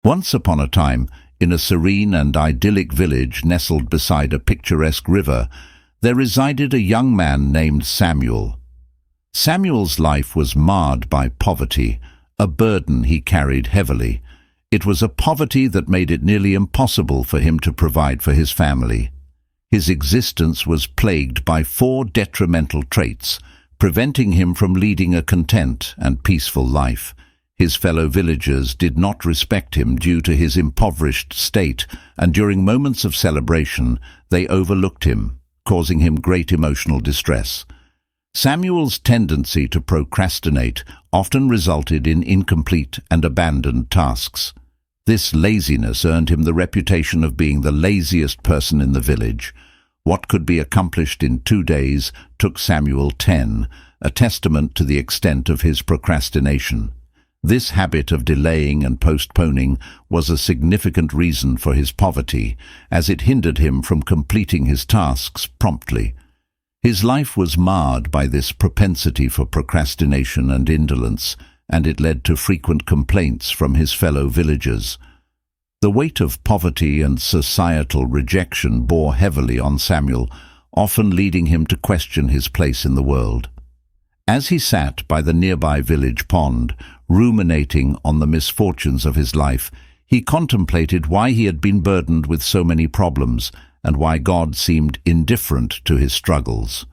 Once upon a time, in a serene and idyllic village nestled beside a picturesque river, there resided a young man named Samuel. Samuel's life was marred by poverty, a burden he carried heavily. It was a poverty that made it nearly impossible for him to provide for his family. His existence was plagued by 4 detrimental traits, preventing him from leading a content and peaceful life. His fellow villagers did not respect him due to his impoverished state, and during moments of celebration, they overlooked him, causing him great emotional distress. Samuel's tendency to procrastinate often resulted in incomplete and abandoned tasks. This laziness earned him the reputation of being the laziest person in the village. What could be accomplished in 2 days took Samuel 10, a testament to the extent of his procrastination. This habit of delaying and postponing was a significant reason for his poverty, as it hindered him from completing his tasks promptly. His life was marred by this propensity for procrastination and indolence, and it led to frequent complaints from his fellow villagers. The weight of poverty and societal rejection bore heavily on Samuel, often leading him to question his place in the world. As he sat by the nearby village pond, ruminating on the misfortunes of his life, he contemplated why he had been burdened with so many problems and why God seemed indifferent to his struggles.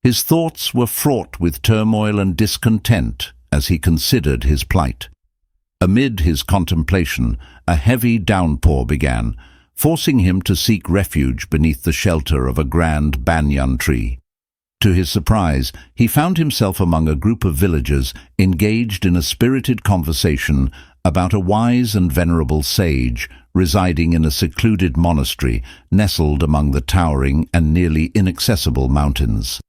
His thoughts were fraught with turmoil and discontent as he considered his plight. Amid his contemplation, a heavy downpour began, forcing him to seek refuge beneath the shelter of a grand banyan tree. To his surprise, he found himself among a group of villagers engaged in a spirited conversation about a wise and venerable sage residing in a secluded monastery nestled among the towering and nearly inaccessible mountains.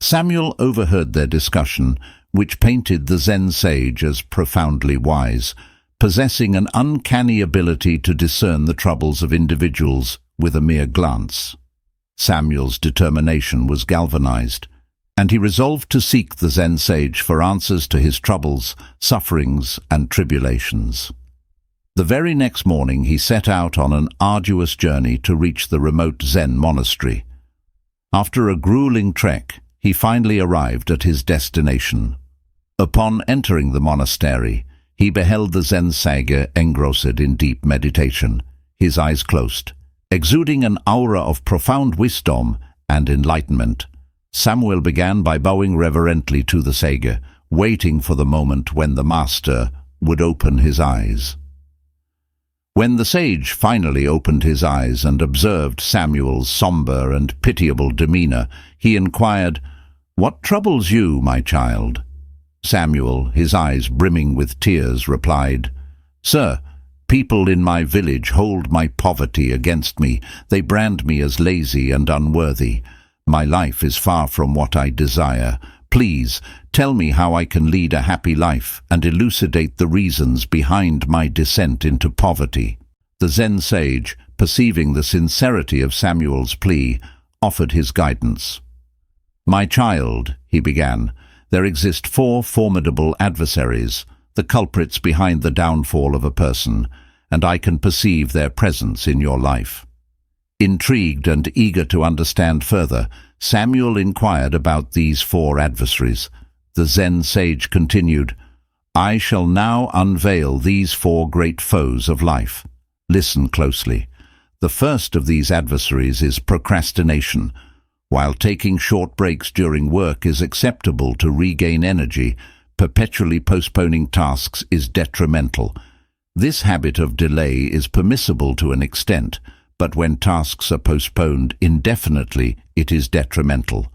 Samuel overheard their discussion, which painted the Zen sage as profoundly wise, possessing an uncanny ability to discern the troubles of individuals with a mere glance. Samuel's determination was galvanized, and he resolved to seek the Zen sage for answers to his troubles, sufferings, and tribulations. The very next morning he set out on an arduous journey to reach the remote Zen monastery. After a grueling trek, he finally arrived at his destination. Upon entering the monastery, he beheld the Zen sage engrossed in deep meditation, his eyes closed. Exuding an aura of profound wisdom and enlightenment, Samuel began by bowing reverently to the sage, waiting for the moment when the master would open his eyes. When the sage finally opened his eyes and observed Samuel's somber and pitiable demeanor, he inquired, "What troubles you, my child?" Samuel, his eyes brimming with tears, replied, "Sir, people in my village hold my poverty against me. They brand me as lazy and unworthy. My life is far from what I desire. Please, tell me how I can lead a happy life and elucidate the reasons behind my descent into poverty." The Zen sage, perceiving the sincerity of Samuel's plea, offered his guidance. "My child," he began, "there exist 4 formidable adversaries, the culprits behind the downfall of a person, and I can perceive their presence in your life." Intrigued and eager to understand further, Samuel inquired about these 4 adversaries. The Zen sage continued, "I shall now unveil these 4 great foes of life. Listen closely. The first of these adversaries is procrastination. While taking short breaks during work is acceptable to regain energy, perpetually postponing tasks is detrimental. This habit of delay is permissible to an extent, but when tasks are postponed indefinitely, it is detrimental.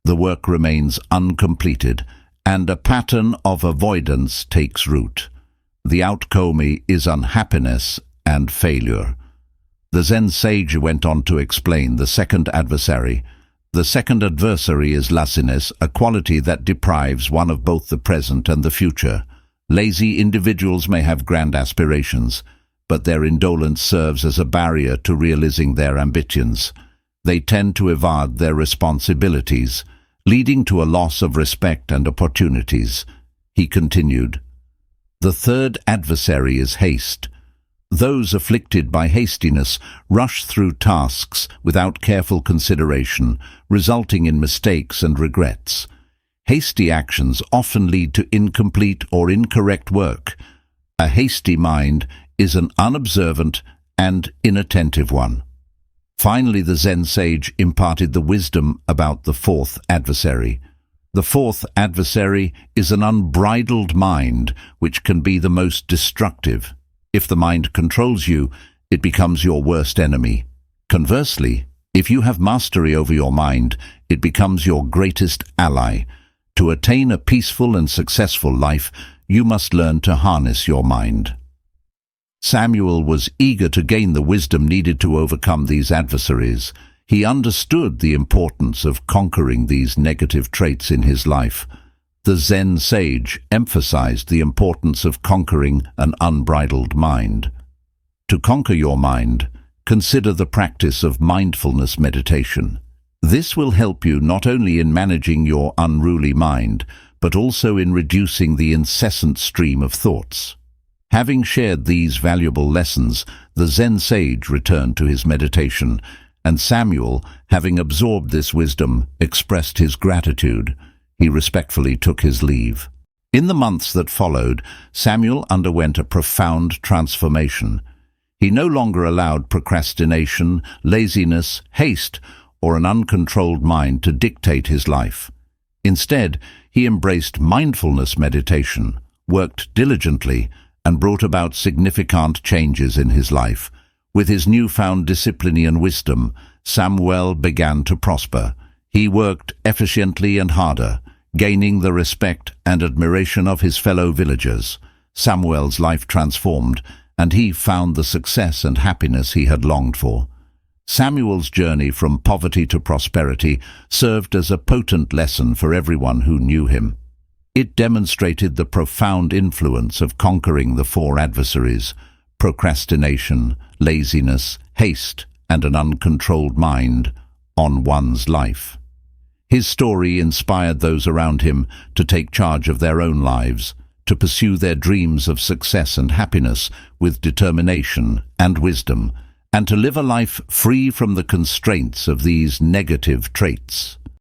The work remains uncompleted, and a pattern of avoidance takes root. The outcome is unhappiness and failure." The Zen sage went on to explain the second adversary. The second adversary is laziness, a quality that deprives one of both the present and the future. Lazy individuals may have grand aspirations, but their indolence serves as a barrier to realizing their ambitions. They tend to evade their responsibilities, leading to a loss of respect and opportunities. He continued, "The third adversary is haste. Those afflicted by hastiness rush through tasks without careful consideration, resulting in mistakes and regrets. Hasty actions often lead to incomplete or incorrect work. A hasty mind is an unobservant and inattentive one. Finally, the Zen sage imparted the wisdom about the fourth adversary. The fourth adversary is an unbridled mind, which can be the most destructive. If the mind controls you, it becomes your worst enemy. Conversely, if you have mastery over your mind, it becomes your greatest ally. To attain a peaceful and successful life, you must learn to harness your mind. Samuel was eager to gain the wisdom needed to overcome these adversaries. He understood the importance of conquering these negative traits in his life. The Zen sage emphasized the importance of conquering an unbridled mind. To conquer your mind, consider the practice of mindfulness meditation. This will help you not only in managing your unruly mind, but also in reducing the incessant stream of thoughts. Having shared these valuable lessons, the Zen sage returned to his meditation, and Samuel, having absorbed this wisdom, expressed his gratitude. He respectfully took his leave. In the months that followed, Samuel underwent a profound transformation. He no longer allowed procrastination, laziness, haste, or an uncontrolled mind to dictate his life. Instead, he embraced mindfulness meditation, worked diligently, and brought about significant changes in his life. With his newfound discipline and wisdom, Samuel began to prosper. He worked efficiently and harder, gaining the respect and admiration of his fellow villagers. Samuel's life transformed, and he found the success and happiness he had longed for. Samuel's journey from poverty to prosperity served as a potent lesson for everyone who knew him. It demonstrated the profound influence of conquering the four adversaries: procrastination, laziness, haste, and an uncontrolled mind on one's life. His story inspired those around him to take charge of their own lives, to pursue their dreams of success and happiness with determination and wisdom, and to live a life free from the constraints of these negative traits.